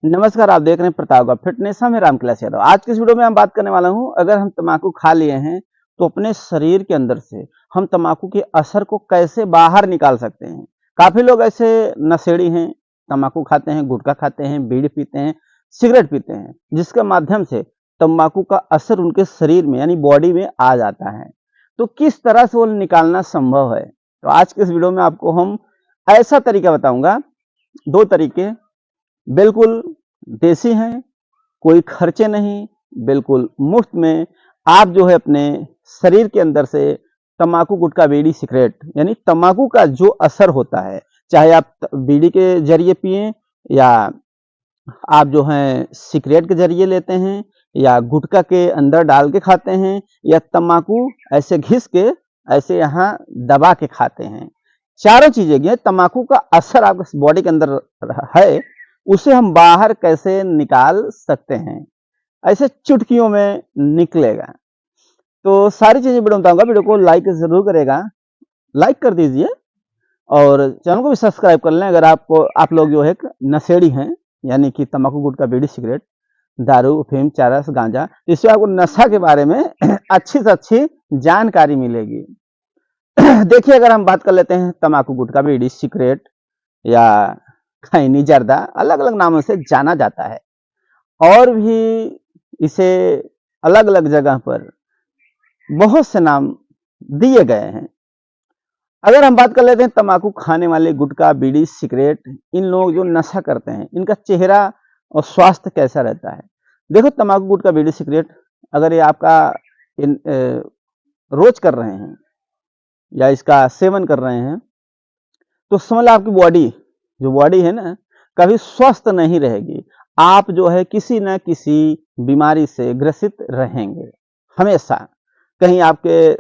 नमस्कार, आप देख रहे हैं प्रतापगढ़ फिटनेस। हम हैं रामकिलास यादव। आज की इस वीडियो में हम बात करने वाला हूं, अगर हम तम्बाकू खा लिए हैं तो अपने शरीर के अंदर से हम तम्बाकू के असर को कैसे बाहर निकाल सकते हैं। काफी लोग ऐसे नशेड़ी हैं, तम्बाकू खाते हैं, गुटखा खाते हैं, बीड़ी पीते हैं, सिगरेट पीते हैं, जिसके माध्यम से तम्बाकू का असर उनके शरीर में यानी बॉडी में आ जाता है। तो किस तरह से वो निकालना संभव है, तो आज के इस वीडियो में आपको हम ऐसा तरीका बताऊंगा। दो तरीके बिल्कुल देसी हैं, कोई खर्चे नहीं, बिल्कुल मुफ्त में आप जो है अपने शरीर के अंदर से तम्बाकू, गुटखा, बीड़ी, सिगरेट यानी तम्बाकू का जो असर होता है, चाहे आप बीड़ी के जरिए पिए या आप जो है सिगरेट के जरिए लेते हैं या गुटखा के अंदर डाल के खाते हैं या तम्बाकू ऐसे घिस के ऐसे यहाँ दबा के खाते हैं। चारों चीजें ये तम्बाकू का असर आपके बॉडी के अंदर है, उसे हम बाहर कैसे निकाल सकते हैं, ऐसे चुटकियों में निकलेगा। तो सारी चीजें वीडियो बताऊंगा। वीडियो को लाइक जरूर करेगा, लाइक कर दीजिए और चैनल को भी सब्सक्राइब कर लें। अगर आप लोग जो है नशेड़ी हैं, यानी कि तम्बाकू, गुटखा, बीड़ी, सिगरेट, दारू, अफीम, चरस, गांजा, तो इससे आपको नशा के बारे में अच्छी से अच्छी जानकारी मिलेगी। देखिए, अगर हम बात कर लेते हैं तम्बाकू, गुटखा, बीड़ी, सिगरेट या खैनी, जर्दा, अलग अलग नामों से जाना जाता है और भी इसे अलग अलग जगह पर बहुत से नाम दिए गए हैं। अगर हम बात कर लेते हैं तम्बाकू खाने वाले, गुटखा, बीड़ी, सिगरेट, इन लोग जो नशा करते हैं, इनका चेहरा और स्वास्थ्य कैसा रहता है। देखो, तम्बाकू, गुटखा, बीड़ी, सिगरेट अगर ये आपका रोज कर रहे हैं या इसका सेवन कर रहे हैं, तो समझ लो आपकी बॉडी जो बॉडी है ना, कभी स्वस्थ नहीं रहेगी। आप जो है किसी न किसी बीमारी से ग्रसित रहेंगे हमेशा। कहीं आपके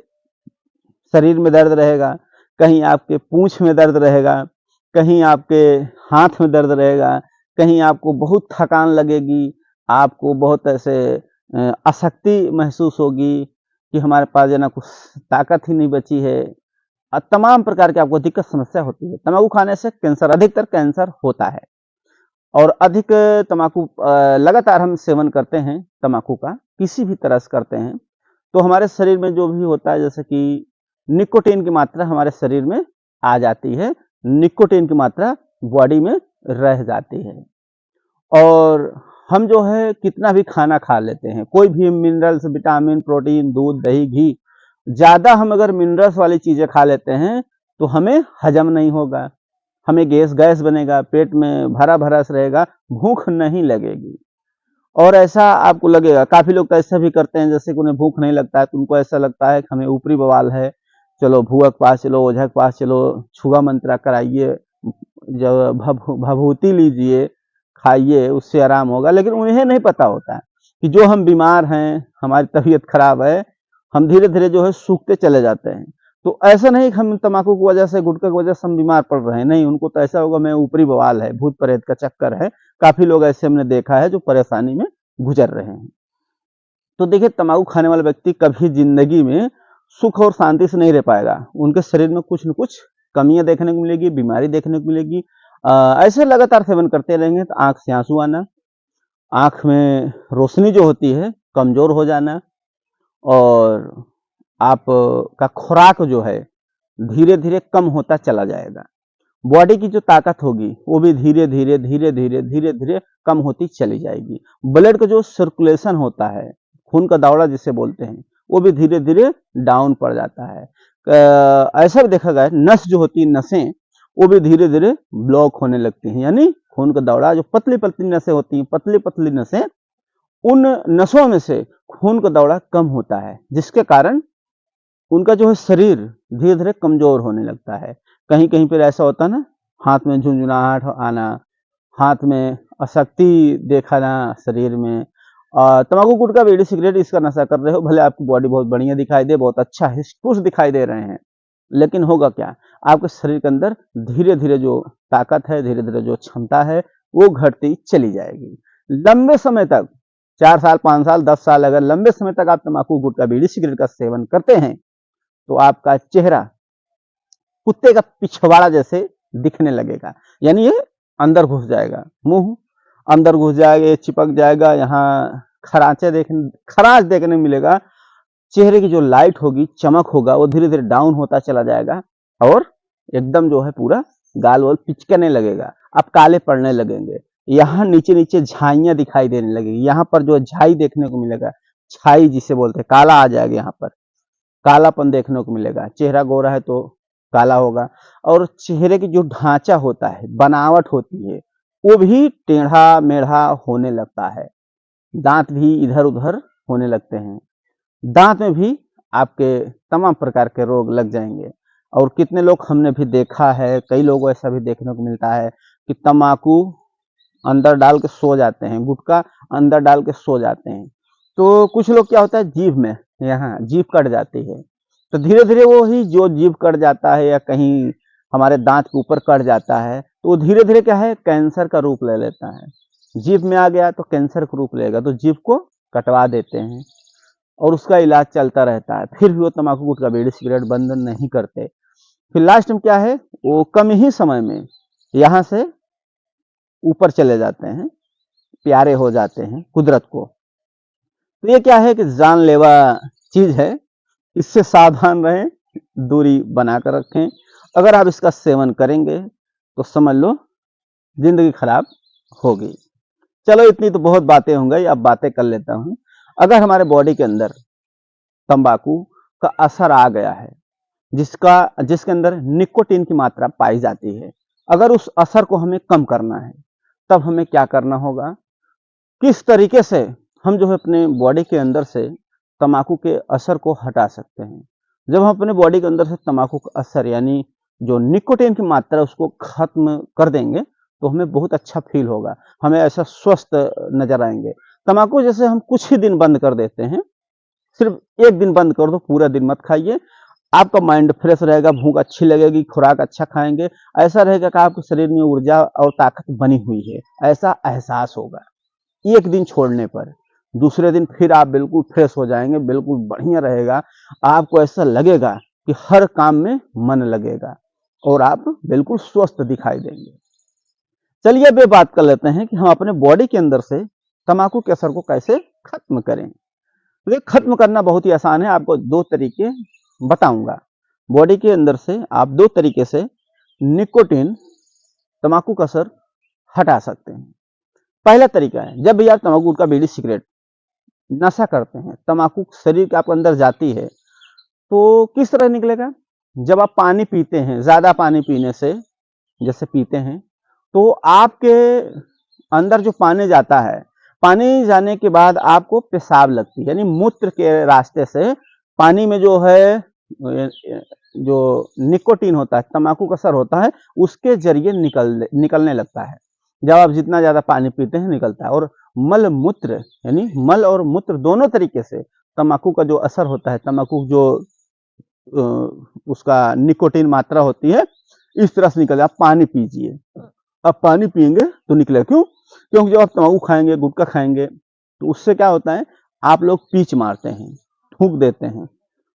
शरीर में दर्द रहेगा, कहीं आपके पूंछ में दर्द रहेगा, कहीं आपके हाथ में दर्द रहेगा, कहीं आपको बहुत थकान लगेगी, आपको बहुत ऐसे अशक्ति महसूस होगी कि हमारे पास जो ना कुछ ताकत ही नहीं बची है। तमाम प्रकार की आपको दिक्कत समस्या होती है। तम्बाकू खाने से कैंसर, अधिकतर कैंसर होता है और अधिक तम्बाकू लगातार हम सेवन करते हैं तम्बाकू का, किसी भी तरह से करते हैं, तो हमारे शरीर में जो भी होता है, जैसे कि निकोटीन की मात्रा हमारे शरीर में आ जाती है, निकोटीन की मात्रा बॉडी में रह जाती है। और हम जो है कितना भी खाना खा लेते हैं, कोई भी मिनरल्स, विटामिन, प्रोटीन, दूध, दही, घी, ज्यादा हम अगर मिनरल्स वाली चीजें खा लेते हैं तो हमें हजम नहीं होगा, हमें गैस गैस बनेगा, पेट में भरा भरा से रहेगा, भूख नहीं लगेगी। और ऐसा आपको लगेगा, काफी लोग तो ऐसा भी करते हैं, जैसे कि उन्हें भूख नहीं लगता है तो उनको ऐसा लगता है कि हमें ऊपरी बवाल है, चलो भूआ के पास चलो, ओझा के पास चलो, छुआ मंत्रा कराइए, जो भभूति लीजिए, खाइए, उससे आराम होगा। लेकिन उन्हें नहीं पता होता है कि जो हम बीमार हैं, हमारी तबीयत खराब है, हम धीरे धीरे जो है सूखते चले जाते हैं। तो ऐसा नहीं कि हम तम्बाकू की वजह से, गुटखा की वजह से हम बीमार पड़ रहे हैं, नहीं, उनको तो ऐसा होगा मैं ऊपरी बवाल है, भूत प्रेत का चक्कर है। काफी लोग ऐसे हमने देखा है जो परेशानी में गुजर रहे हैं। तो देखिए, तम्बाकू खाने वाला व्यक्ति कभी जिंदगी में सुख और शांति से नहीं रह पाएगा। उनके शरीर में कुछ न कुछ कमियां देखने को मिलेगी, बीमारी देखने को मिलेगी। ऐसे लगातार सेवन करते रहेंगे तो आंख से आंसू आना, आंख में रोशनी जो होती है कमजोर हो जाना, और आप का खुराक जो है धीरे धीरे कम होता चला जाएगा। बॉडी की जो ताकत होगी वो भी धीरे धीरे धीरे धीरे धीरे धीरे कम होती चली जाएगी। ब्लड का जो सर्कुलेशन होता है, खून का दौड़ा जिसे बोलते हैं, वो भी धीरे धीरे डाउन पड़ जाता है। ऐसा भी देखा गया, नस जो होती है, नसें, वो भी धीरे धीरे ब्लॉक होने लगती हैं, यानी खून का दौड़ा, जो पतली पतली नसें होती हैं, पतली पतली नसें, उन नसों में से खून का दौड़ा कम होता है, जिसके कारण उनका जो है शरीर धीरे धीरे कमजोर होने लगता है। कहीं कहीं पर ऐसा होता है ना, हाथ में झुंझुनाहट आना, हाथ में अशक्ति दिखाना शरीर में। तम्बाकू, गुटखा, बीड़ी, सिगरेट इसका नशा कर रहे हो, भले आपकी बॉडी बहुत बढ़िया दिखाई दे, बहुत अच्छा हिस्टपुस्ट दिखाई दे रहे हैं, लेकिन होगा क्या, आपके शरीर के अंदर धीरे धीरे जो ताकत है, धीरे धीरे जो क्षमता है, वो घटती चली जाएगी। लंबे समय तक, 4 साल, 5 साल, 10 साल, अगर लंबे समय तक आप तम्बाकू, गुटखा, बीड़ी, सिगरेट का सेवन करते हैं तो आपका चेहरा कुत्ते का पिछवाड़ा जैसे दिखने लगेगा, यानी ये अंदर घुस जाएगा। मुंह अंदर घुस जाएगा, ये चिपक जाएगा, यहाँ खरांच देखने मिलेगा। चेहरे की जो लाइट होगी, चमक होगा, वो धीरे धीरे डाउन होता चला जाएगा और एकदम जो है पूरा गाल वाल पिचकने लगेगा, आप काले पड़ने लगेंगे। यहाँ नीचे नीचे झाइयां दिखाई देने लगेगी, यहाँ पर जो झाई देखने को मिलेगा, छाई जिसे बोलते हैं, काला आ जाएगा, यहाँ पर कालापन देखने को मिलेगा। चेहरा गोरा है तो काला होगा। और चेहरे की जो ढांचा होता है, बनावट होती है, वो भी टेढ़ा मेढ़ा होने लगता है। दांत भी इधर उधर होने लगते हैं। दांत में भी आपके तमाम प्रकार के रोग लग जाएंगे। और कितने लोग हमने भी देखा है, कई लोगों ऐसा भी देखने को मिलता है कि तम्बाकू अंदर डाल के सो जाते हैं, गुटखा अंदर डाल के सो जाते हैं। तो कुछ लोग क्या होता है, जीभ में यहाँ जीभ कट जाती है, तो धीरे धीरे वो ही जो जीभ कट जाता है या कहीं हमारे दांत के ऊपर कट जाता है, तो वो धीरे धीरे क्या है, कैंसर का रूप ले लेता है। जीभ में आ गया तो कैंसर का रूप लेगा, तो जीभ को कटवा देते हैं और उसका इलाज चलता रहता है। फिर भी वो तम्बाकू गुटखा बीड़ी सिगरेट बंद नहीं करते। फिर लास्ट में क्या है, वो कम ही समय में यहाँ से ऊपर चले जाते हैं, प्यारे हो जाते हैं कुदरत को। तो ये क्या है कि जानलेवा चीज है, इससे सावधान रहें, दूरी बनाकर रखें। अगर आप इसका सेवन करेंगे तो समझ लो जिंदगी खराब होगी। चलो इतनी तो बहुत बातें हो गई, अब बातें कर लेता हूं। अगर हमारे बॉडी के अंदर तंबाकू का असर आ गया है, जिसके अंदर निकोटीन की मात्रा पाई जाती है, अगर उस असर को हमें कम करना है, तब हमें क्या करना होगा, किस तरीके से हम जो है अपने बॉडी के अंदर से तंबाकू के असर को हटा सकते हैं। जब हम अपने बॉडी के अंदर से तंबाकू का असर यानी जो निकोटीन की मात्रा उसको खत्म कर देंगे, तो हमें बहुत अच्छा फील होगा, हमें ऐसा स्वस्थ नजर आएंगे। तंबाकू जैसे हम कुछ ही दिन बंद कर देते हैं, सिर्फ एक दिन बंद कर दो, पूरा दिन मत खाइए, आपका माइंड फ्रेश रहेगा, भूख अच्छी लगेगी, खुराक अच्छा खाएंगे, ऐसा रहेगा कि आपके शरीर में ऊर्जा और ताकत बनी हुई है, ऐसा एहसास होगा। एक दिन छोड़ने पर दूसरे दिन फिर आप बिल्कुल फ्रेश हो जाएंगे, बिल्कुल बढ़िया रहेगा। आपको ऐसा लगेगा कि हर काम में मन लगेगा और आप बिल्कुल स्वस्थ दिखाई देंगे। चलिए अब ये बात कर लेते हैं कि हम अपने बॉडी के अंदर से तंबाकू के असर को कैसे खत्म करें। तो ये खत्म करना बहुत ही आसान है, आपको दो तरीके बताऊंगा। बॉडी के अंदर से आप दो तरीके से निकोटीन तंबाकू का असर हटा सकते हैं। पहला तरीका है, जब भी आप तंबाकू गुटखा बीड़ी सिगरेट नशा करते हैं, तंबाकू शरीर के आपके अंदर जाती है, तो किस तरह निकलेगा, जब आप पानी पीते हैं, ज्यादा पानी पीने से जैसे पीते हैं, तो आपके अंदर जो पानी जाता है, पानी जाने के बाद आपको पेशाब लगती है, यानी मूत्र के रास्ते से पानी में जो है जो निकोटीन होता है, तंबाकू का असर होता है, उसके जरिए निकलने लगता है। जब आप जितना ज्यादा पानी पीते हैं निकलता है। और मल मूत्र यानी मल और मूत्र दोनों तरीके से तंबाकू का जो असर होता है, तंबाकू जो उसका निकोटीन मात्रा होती है, इस तरह से निकल जाए। आप पानी पीजिए, अब पानी पियेंगे तो निकले, क्यों, क्योंकि जब आप तंबाकू खाएंगे, गुटखा खाएंगे, तो उससे क्या होता है, आप लोग पीच मारते हैं, थूक देते हैं।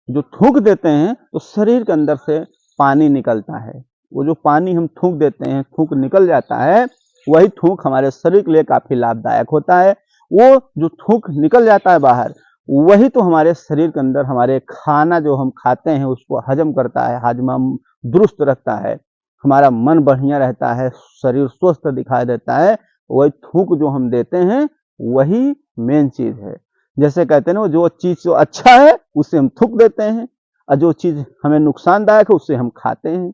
जो थूक देते हैं तो शरीर के अंदर से पानी निकलता है, वो जो पानी हम थूक देते हैं, थूक निकल जाता है, वही थूक हमारे शरीर के लिए काफी लाभदायक होता है। वो जो थूक निकल जाता है बाहर, वही तो हमारे शरीर के अंदर हमारे खाना जो हम खाते हैं उसको हजम करता है, हाजमा दुरुस्त रखता है, हमारा मन बढ़िया रहता है, शरीर स्वस्थ दिखाई देता है। वही थूक जो हम देते हैं वही मेन चीज है। जैसे कहते हैं ना, जो चीज जो अच्छा है उसे हम थूक देते हैं, और जो चीज हमें नुकसानदायक है उससे हम खाते हैं।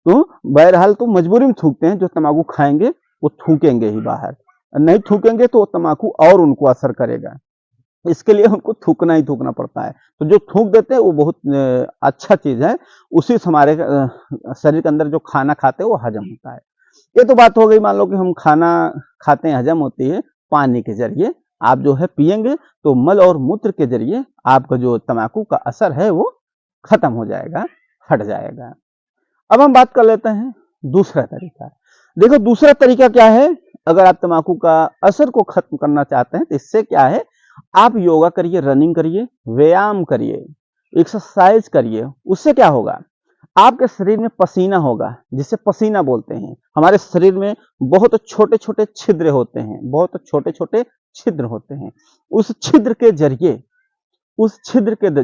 तो बहरहाल तो मजबूरी में थूकते हैं, जो तंबाकू खाएंगे वो थूकेंगे ही बाहर, नहीं थूकेंगे तो तंबाकू और उनको असर करेगा, इसके लिए उनको थूकना ही थूकना पड़ता है। तो जो थूक देते हैं वो बहुत अच्छा चीज है, उसी से हमारे शरीर के अंदर जो खाना खाते हैं वो हजम होता है। ये तो बात हो गई, मान लो कि हम खाना खाते हैं, हजम होती है पानी के जरिए, आप जो है पिएंगे तो मल और मूत्र के जरिए आपका जो तंबाकू का असर है वो खत्म हो जाएगा, हट जाएगा। अब हम बात कर लेते हैं दूसरा तरीका। देखो दूसरा तरीका क्या है, अगर आप तंबाकू का असर को खत्म करना चाहते हैं तो इससे क्या है, आप योगा करिए, रनिंग करिए, व्यायाम करिए, एक्सरसाइज करिए। उससे क्या होगा, आपके शरीर में पसीना होगा, जिसे पसीना बोलते हैं। हमारे शरीर में बहुत छोटे-छोटे छिद्र होते हैं, बहुत छोटे-छोटे छिद्र होते हैं। उस छिद्र के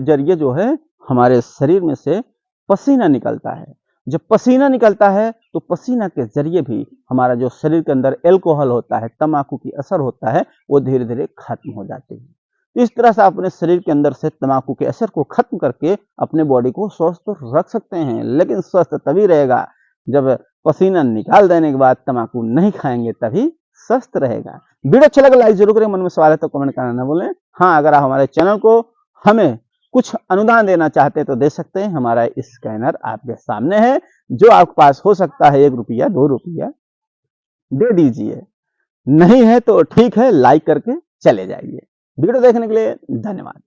जरिए जो है हमारे शरीर में से पसीना निकलता है। जब पसीना निकलता है तो पसीना के जरिए भी हमारा जो शरीर के अंदर अल्कोहल होता है, तम्बाकू की असर होता है, वो धीरे-धीरे खत्म हो जाती है। इस तरह से आप अपने शरीर के अंदर से तम्बाकू के असर को खत्म करके अपने बॉडी को स्वस्थ रख सकते हैं। लेकिन स्वस्थ तभी रहेगा जब पसीना निकाल देने के बाद तम्बाकू नहीं खाएंगे, तभी स्वस्थ रहेगा। वीडियो अच्छा लगा लाइक जरूर करें, मन में सवाल है तो कमेंट करना ना भूलें। हाँ, अगर आप हमारे चैनल को हमें कुछ अनुदान देना चाहते हैं तो दे सकते हैं। हमारा स्कैनर आपके सामने है, जो आपके पास हो सकता है 1 रुपया 2 रुपया दे दीजिए, नहीं है तो ठीक है, लाइक करके चले जाइए। वीडियो देखने के लिए धन्यवाद।